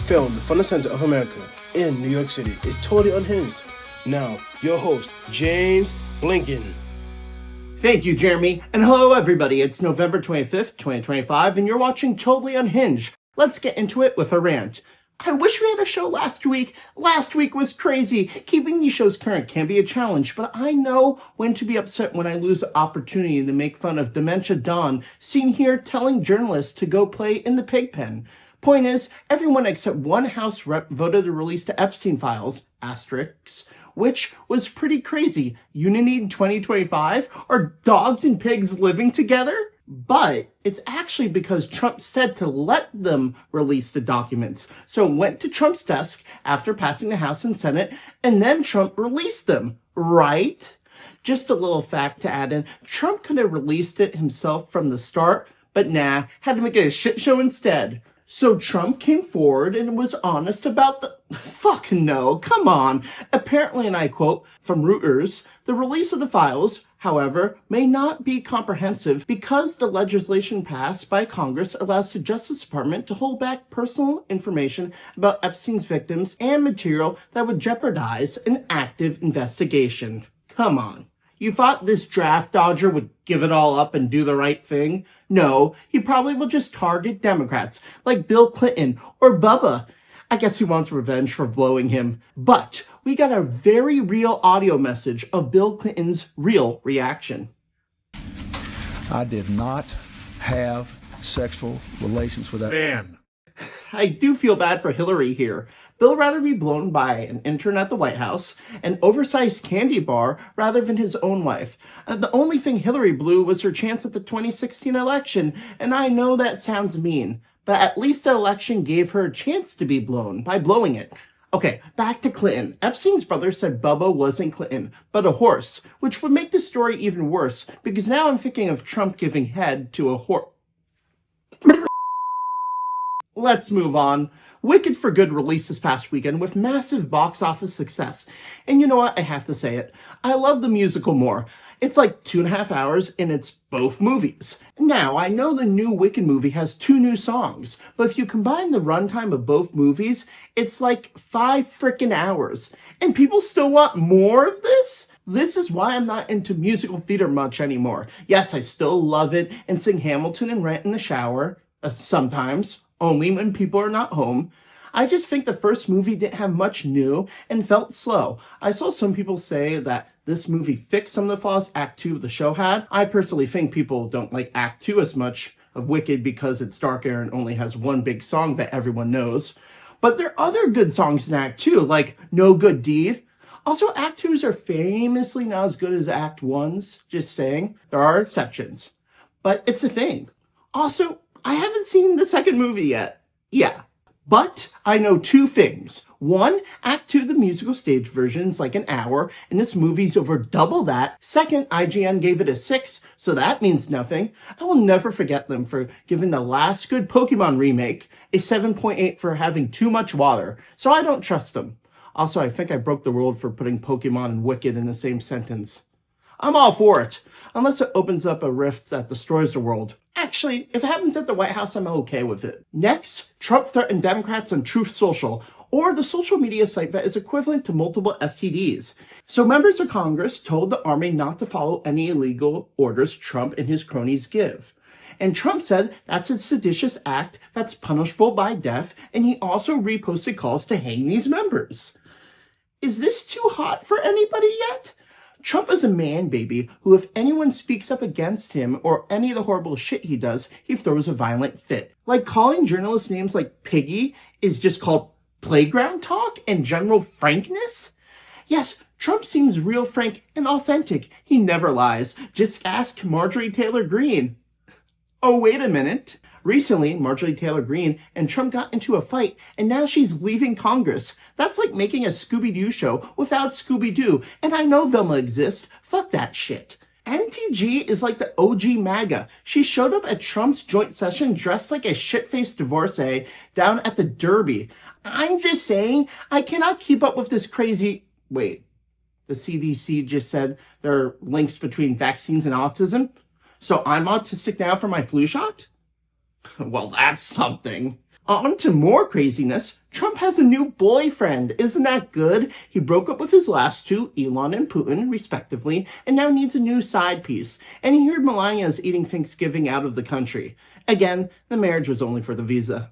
filmed from the center of America in New York City, is Totally Unhinged. Now, your host, James Blinken. Thank you, Jeremy, and hello everybody. It's November 25th, 2025, and you're watching Totally Unhinged. Let's get into it with a rant. I wish we had a show last week. Last week was crazy. Keeping these shows current can be a challenge, but I know when to be upset when I lose the opportunity to make fun of Dementia Dawn, seen here telling journalists to go play in the pig pen. Point is, everyone except one House rep voted to release the Epstein Files, asterisks, which was pretty crazy. Unity in 2025? Are dogs and pigs living together? But it's actually because Trump said to let them release the documents. So it went to Trump's desk after passing the House and Senate, and then Trump released them, right? Just a little fact to add in, Trump could have released it himself from the start, but nah, had to make it a shit show instead. So Trump came forward and was honest about the... Fuck no, come on. Apparently, and I quote from Reuters, the release of the files, however, may not be comprehensive because the legislation passed by Congress allows the Justice Department to hold back personal information about Epstein's victims and material that would jeopardize an active investigation. Come on. You thought this draft dodger would give it all up and do the right thing? No, he probably will just target Democrats like Bill Clinton or Bubba. I guess he wants revenge for blowing him. But we got a very real audio message of Bill Clinton's real reaction. I did not have sexual relations with that man. I do feel bad for Hillary here. Bill rather be blown by an intern at the White House, an oversized candy bar, rather than his own wife. The only thing Hillary blew was her chance at the 2016 election, and I know that sounds mean, but at least the election gave her a chance to be blown by blowing it. Okay, back to Clinton. Epstein's brother said Bubba wasn't Clinton, but a horse, which would make the story even worse, because now I'm thinking of Trump giving head to a horse. Let's move on. Wicked for Good released this past weekend with massive box office success. And you know what? I have to say it. I love the musical more. It's like 2.5 hours and it's both movies. Now, I know the new Wicked movie has 2 new songs, but if you combine the runtime of both movies, it's like 5 frickin' hours. And people still want more of this? This is why I'm not into musical theater much anymore. Yes, I still love it and sing Hamilton and Rent in the shower, sometimes. Only when people are not home. I just think the first movie didn't have much new and felt slow. I saw some people say that this movie fixed some of the flaws Act 2 of the show had. I personally think people don't like Act 2 as much of Wicked because it's darker and only has one big song that everyone knows. But there are other good songs in Act 2, like No Good Deed. Also, Act 2s are famously not as good as Act 1s, just saying. There are exceptions. But it's a thing. Also, I haven't seen the second movie yet. Yeah. But I know 2 things. 1, Act 2, the musical stage version, is like an hour, and this movie's over double that. Second, IGN gave it a 6, so that means nothing. I will never forget them for giving the last good Pokemon remake a 7.8 for having too much water, so I don't trust them. Also, I think I broke the world for putting Pokemon and Wicked in the same sentence. I'm all for it, unless it opens up a rift that destroys the world. Actually, if it happens at the White House, I'm okay with it. Next, Trump threatened Democrats on Truth Social, or the social media site that is equivalent to multiple STDs. So members of Congress told the army not to follow any illegal orders Trump and his cronies give. And Trump said that's a seditious act that's punishable by death, and he also reposted calls to hang these members. Is this too hot for anybody yet? Trump is a man baby who, if anyone speaks up against him or any of the horrible shit he does, he throws a violent fit. Like calling journalists names like Piggy is just called playground talk and general frankness? Yes, Trump seems real frank and authentic. He never lies. Just ask Marjorie Taylor Greene. Oh, wait a minute. Recently, Marjorie Taylor Greene and Trump got into a fight, and now she's leaving Congress. That's like making a Scooby-Doo show without Scooby-Doo, and I know they'll exist. Fuck that shit. NTG is like the OG MAGA. She showed up at Trump's joint session dressed like a shit-faced divorcee down at the Derby. I'm just saying, I cannot keep up with this crazy... Wait, the CDC just said there are links between vaccines and autism? So I'm autistic now for my flu shot? Well, that's something. On to more craziness. Trump has a new boyfriend. Isn't that good? He broke up with his last two, Elon and Putin, respectively, and now needs a new side piece. And he heard Melania is eating Thanksgiving out of the country. Again, the marriage was only for the visa.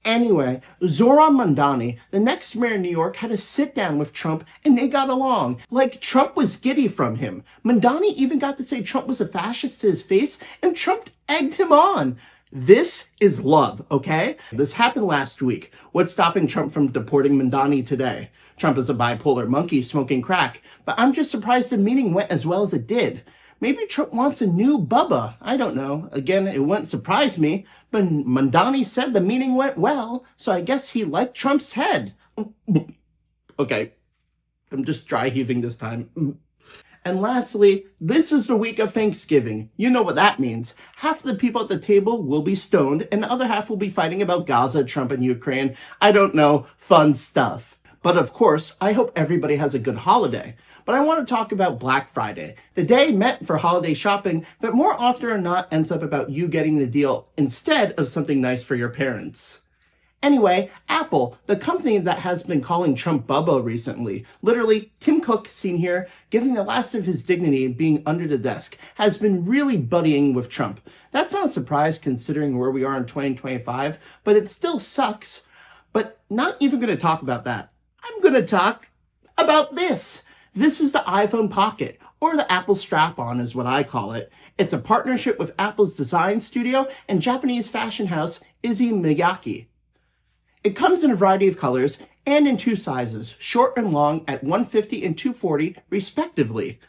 Anyway, Zoran Mamdani, the next mayor of New York, had a sit-down with Trump, and they got along. Like, Trump was giddy from him. Mamdani even got to say Trump was a fascist to his face, and Trump egged him on. This is love, okay? This happened last week. What's stopping Trump from deporting Mamdani today? Trump is a bipolar monkey smoking crack, but I'm just surprised the meeting went as well as it did. Maybe Trump wants a new Bubba. I don't know. Again, it wouldn't surprise me, but Mamdani said the meeting went well, so I guess he liked Trump's head. Okay, I'm just dry heaving this time. And lastly, this is the week of Thanksgiving. You know what that means. Half the people at the table will be stoned, and the other half will be fighting about Gaza, Trump, and Ukraine. I don't know, fun stuff. But of course, I hope everybody has a good holiday. But I want to talk about Black Friday, the day meant for holiday shopping, but more often than not ends up about you getting the deal instead of something nice for your parents. Anyway, Apple, the company that has been calling Trump Bubba recently, literally Tim Cook, seen here, giving the last of his dignity and being under the desk, has been really buddying with Trump. That's not a surprise considering where we are in 2025, but it still sucks. But not even going to talk about that. I'm going to talk about this. This is the iPhone Pocket, or the Apple Strap-On is what I call it. It's a partnership with Apple's design studio and Japanese fashion house Issey Miyake. It comes in a variety of colors and in two sizes, short and long at 150 and 240 respectively.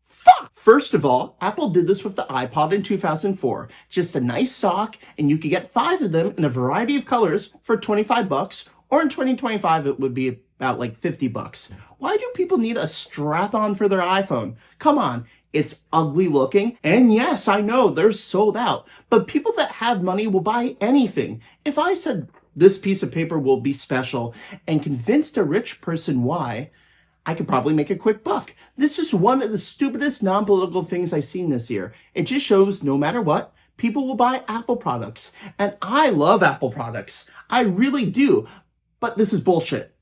Fuck! First of all, Apple did this with the iPod in 2004. Just a nice sock, and you could get 5 of them in a variety of colors for $25, or in 2025 it would be about like $50. Why do people need a strap-on for their iPhone? Come on, it's ugly looking, and yes, I know, they're sold out, but people that have money will buy anything. If I said this piece of paper will be special and convinced a rich person why, I could probably make a quick buck. This is one of the stupidest non-political things I've seen this year. It just shows no matter what, people will buy Apple products. And I love Apple products. I really do. But this is bullshit.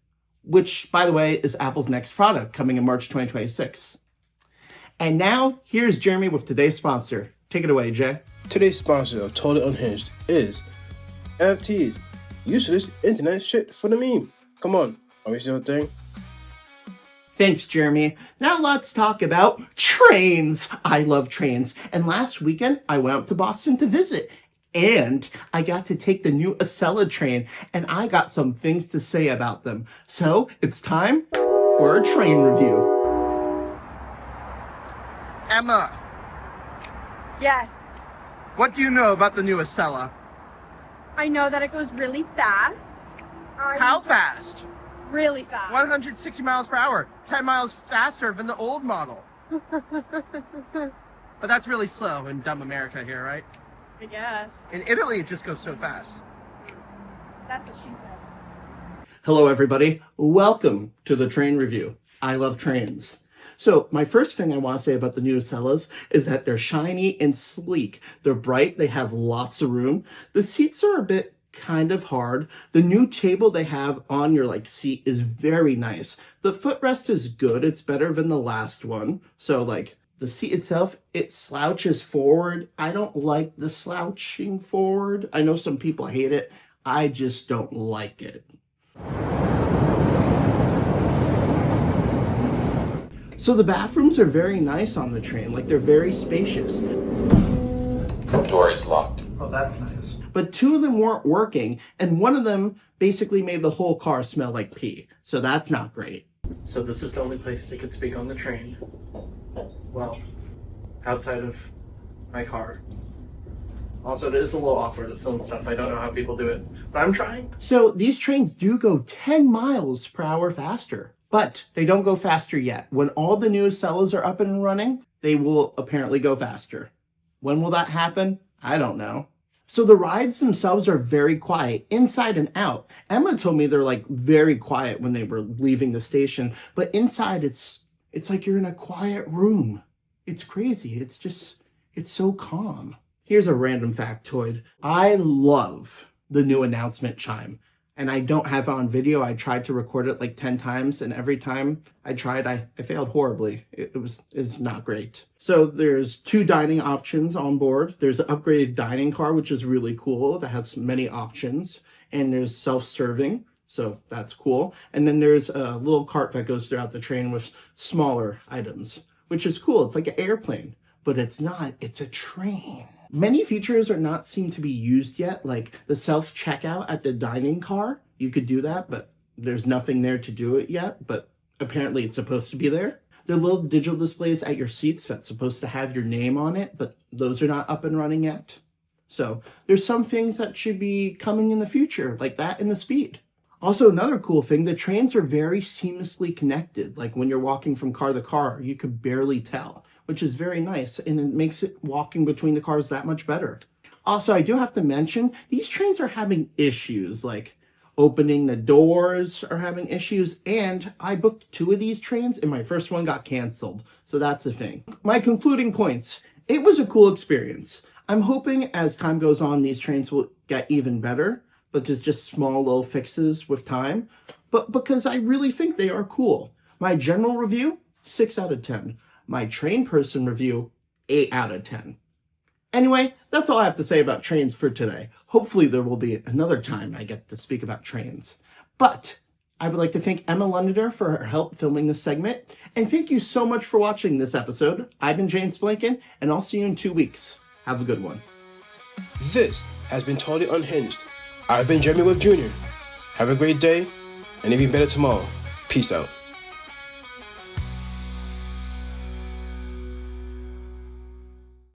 Which, by the way, is Apple's next product coming in March 2026. And now, here's Jeremy with today's sponsor. Take it away, Jay. Today's sponsor of Totally Unhinged is NFTs. Useless internet shit for the meme. Come on, are we still a thing? Thanks, Jeremy. Now let's talk about trains. I love trains. And last weekend, I went up to Boston to visit. And I got to take the new Acela Train, and I got some things to say about them. So it's time for a train review. Emma, Yes. what do you know about the new Acela? I know that it goes really fast. How fast? Really fast. 160 miles per hour, 10 miles faster than the old model. But that's really slow in dumb America here, right? I guess. In Italy, it just goes so fast. That's what she said. Hello, everybody. Welcome to the train review. I love trains. So my first thing I want to say about the new Acelas is that they're shiny and sleek. They're bright. They have lots of room. The seats are a bit kind of hard. The new table they have on your seat is very nice. The footrest is good. It's better than the last one. So the seat itself, it slouches forward. I don't like the slouching forward. I know some people hate it. I just don't like it. So the bathrooms are very nice on the train. They're very spacious. The door is locked. Oh, that's nice. But 2 of them weren't working, and one of them basically made the whole car smell like pee. So that's not great. So this is the only place they could speak on the train. Well, outside of my car. Also, it is a little awkward to film stuff. I don't know how people do it, but I'm trying. So these trains do go 10 miles per hour faster, but they don't go faster yet. When all the new Acelas are up and running, they will apparently go faster. When will that happen? I don't know. So the rides themselves are very quiet, inside and out. Emma told me they're very quiet when they were leaving the station, but inside it's like you're in a quiet room. It's crazy. It's so calm. Here's a random factoid. I love the new announcement chime. And I don't have it on video. I tried to record it like 10 times, and every time I tried, I failed horribly. It's not great. So there's 2 dining options on board. There's an upgraded dining car, which is really cool. That has many options. And there's self-serving, so that's cool. And then there's a little cart that goes throughout the train with smaller items, which is cool. It's like an airplane, but it's not. It's a train. Many features are not seen to be used yet, like the self-checkout at the dining car. You could do that, but there's nothing there to do it yet, but apparently it's supposed to be there. There are little digital displays at your seats that's supposed to have your name on it, but those are not up and running yet. So there's some things that should be coming in the future, like that and the speed. Also, another cool thing, the trains are very seamlessly connected. Like when you're walking from car to car, you could barely tell, which is very nice, and it makes it walking between the cars that much better. Also, I do have to mention, these trains are having issues, like opening the doors are having issues, and I booked 2 of these trains, and my first one got canceled, so that's a thing. My concluding points, it was a cool experience. I'm hoping as time goes on, these trains will get even better, but there's just small little fixes with time, but because I really think they are cool. My general review, 6 out of 10. My train person review, 8 out of 10. Anyway, that's all I have to say about trains for today. Hopefully there will be another time I get to speak about trains. But I would like to thank Emma Londoner for her help filming this segment. And thank you so much for watching this episode. I've been James Blanken, and I'll see you in 2 weeks. Have a good one. This has been Totally Unhinged. I've been Jeremy Webb Jr. Have a great day, and even better tomorrow. Peace out.